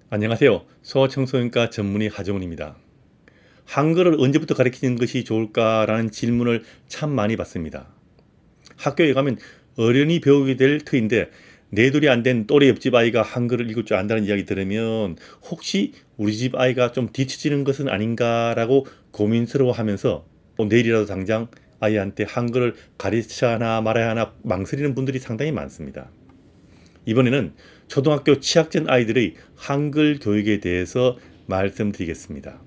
안녕하세요. 소아청소년과 전문의 하정훈입니다. 한글을 언제부터 가르치는 것이 좋을까라는 질문을 참 많이 받습니다. 학교에 가면 어른이 배우게 될 터인데 내돌이 안 된 또래 옆집 아이가 한글을 읽을 줄 안다는 이야기 들으면 혹시 우리 집 아이가 좀 뒤처지는 것은 아닌가라고 고민스러워하면서 내일이라도 당장 아이한테 한글을 가르쳐야 하나 말아야 하나 망설이는 분들이 상당히 많습니다. 이번에는 초등학교 취학전 아이들의 한글 교육에 대해서 말씀드리겠습니다.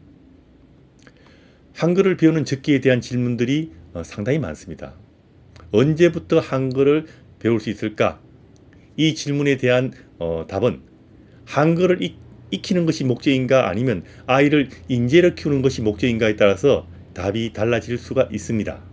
한글을 배우는 적기에 대한 질문들이 상당히 많습니다. 언제부터 한글을 배울 수 있을까? 이 질문에 대한 답은 한글을 익히는 것이 목적인가 아니면 아이를 인재로 키우는 것이 목적인가에 따라서 답이 달라질 수가 있습니다.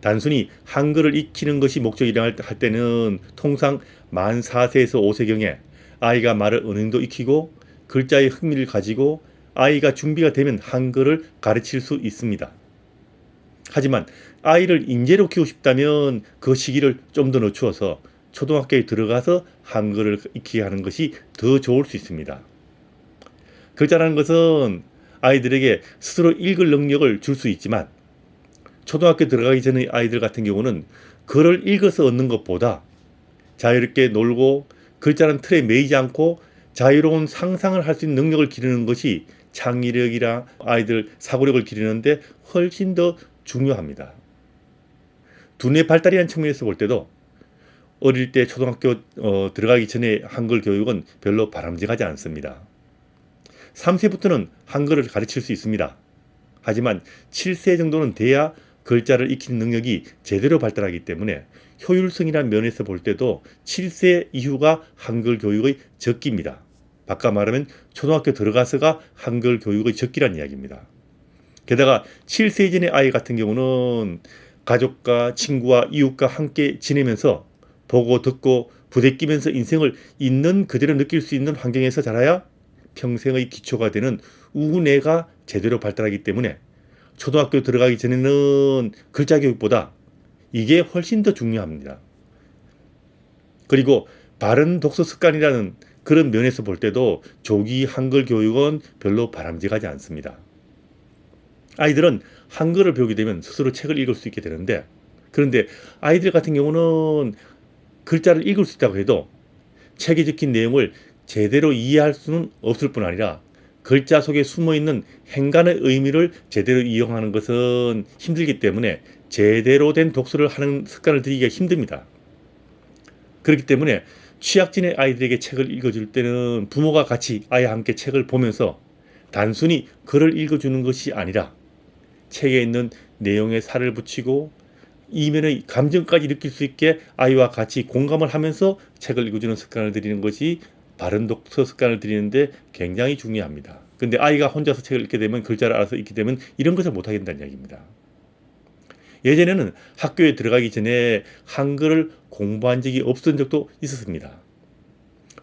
단순히 한글을 익히는 것이 목적이라 할 때는 통상 만 4세에서 5세경에 아이가 말을 어느 정도 익히고 글자에 흥미를 가지고 아이가 준비가 되면 한글을 가르칠 수 있습니다. 하지만 아이를 인재로 키우고 싶다면 그 시기를 좀 더 늦추어서 초등학교에 들어가서 한글을 익히게 하는 것이 더 좋을 수 있습니다. 글자라는 것은 아이들에게 스스로 읽을 능력을 줄 수 있지만 초등학교 들어가기 전의 아이들 같은 경우는 글을 읽어서 얻는 것보다 자유롭게 놀고 글자는 틀에 매이지 않고 자유로운 상상을 할 수 있는 능력을 기르는 것이 창의력이랑 아이들 사고력을 기르는데 훨씬 더 중요합니다. 두뇌 발달이라는 측면에서 볼 때도 어릴 때 초등학교 들어가기 전에 한글 교육은 별로 바람직하지 않습니다. 3세부터는 한글을 가르칠 수 있습니다. 하지만 7세 정도는 돼야 글자를 익히는 능력이 제대로 발달하기 때문에 효율성이라는 면에서 볼 때도 7세 이후가 한글 교육의 적기입니다. 바꿔 말하면 초등학교 들어가서가 한글 교육의 적기란 이야기입니다. 게다가 7세 이전의 아이 같은 경우는 가족과 친구와 이웃과 함께 지내면서 보고 듣고 부대끼면서 인생을 있는 그대로 느낄 수 있는 환경에서 자라야 평생의 기초가 되는 우뇌가 제대로 발달하기 때문에 초등학교 들어가기 전에는 글자 교육보다 이게 훨씬 더 중요합니다. 그리고 바른 독서 습관이라는 그런 면에서 볼 때도 조기 한글 교육은 별로 바람직하지 않습니다. 아이들은 한글을 배우게 되면 스스로 책을 읽을 수 있게 되는데 그런데 아이들 같은 경우는 글자를 읽을 수 있다고 해도 책에 적힌 내용을 제대로 이해할 수는 없을 뿐 아니라 글자 속에 숨어있는 행간의 의미를 제대로 이용하는 것은 힘들기 때문에 제대로 된 독서를 하는 습관을 들이기가 힘듭니다. 그렇기 때문에 취약진의 아이들에게 책을 읽어줄 때는 부모가 같이 아이와 함께 책을 보면서 단순히 글을 읽어주는 것이 아니라 책에 있는 내용에 살을 붙이고 이면의 감정까지 느낄 수 있게 아이와 같이 공감을 하면서 책을 읽어주는 습관을 들이는 것이 바른 독서 습관을 들이는데 굉장히 중요합니다. 근데 아이가 혼자서 책을 읽게 되면 글자를 알아서 읽게 되면 이런 것을 못하게 된다는 이야기입니다. 예전에는 학교에 들어가기 전에 한글을 공부한 적이 없었던 적도 있었습니다.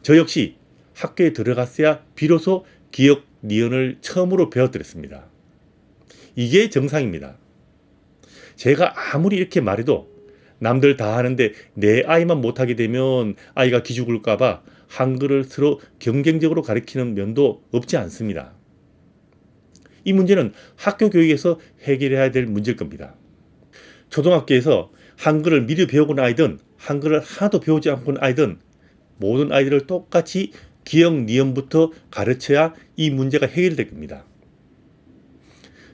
저 역시 학교에 들어갔어야 비로소 기역, 니은을 처음으로 배웠더랬습니다. 이게 정상입니다. 제가 아무리 이렇게 말해도 남들 다 하는데 내 아이만 못하게 되면 아이가 기죽을까봐 한글을 서로 경쟁적으로 가르치는 면도 없지 않습니다. 이 문제는 학교 교육에서 해결해야 될 문제일 겁니다. 초등학교에서 한글을 미리 배우고 온 아이든 한글을 하나도 배우지 않고 온 아이든 모든 아이들을 똑같이 기역, 니은부터 가르쳐야 이 문제가 해결될 겁니다.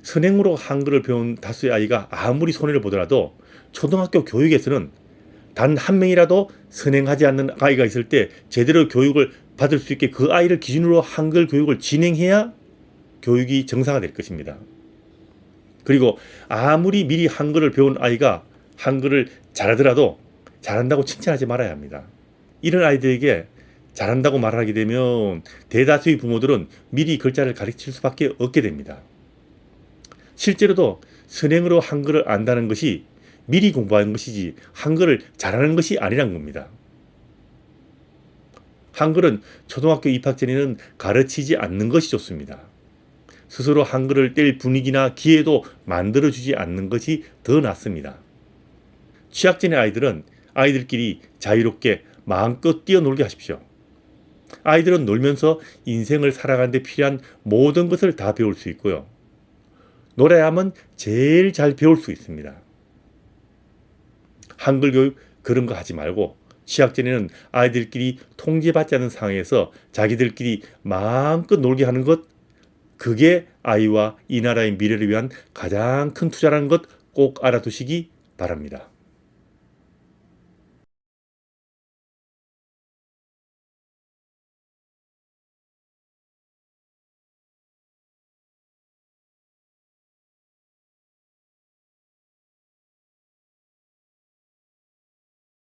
선행으로 한글을 배운 다수의 아이가 아무리 손해를 보더라도 초등학교 교육에서는 단 한 명이라도 선행하지 않는 아이가 있을 때 제대로 교육을 받을 수 있게 그 아이를 기준으로 한글 교육을 진행해야 교육이 정상화될 것입니다. 그리고 아무리 미리 한글을 배운 아이가 한글을 잘하더라도 잘한다고 칭찬하지 말아야 합니다. 이런 아이들에게 잘한다고 말하게 되면 대다수의 부모들은 미리 글자를 가르칠 수밖에 없게 됩니다. 실제로도 선행으로 한글을 안다는 것이 미리 공부하는 것이지 한글을 잘하는 것이 아니란 겁니다. 한글은 초등학교 입학 전에는 가르치지 않는 것이 좋습니다. 스스로 한글을 뗄 분위기나 기회도 만들어주지 않는 것이 더 낫습니다. 취약전의 아이들은 아이들끼리 자유롭게 마음껏 뛰어놀게 하십시오. 아이들은 놀면서 인생을 살아가는 데 필요한 모든 것을 다 배울 수 있고요. 노래하면 제일 잘 배울 수 있습니다. 한글 교육 그런 거 하지 말고 취학전에는 아이들끼리 통제받지 않는 상황에서 자기들끼리 마음껏 놀게 하는 것, 그게 아이와 이 나라의 미래를 위한 가장 큰 투자라는 것 꼭 알아두시기 바랍니다.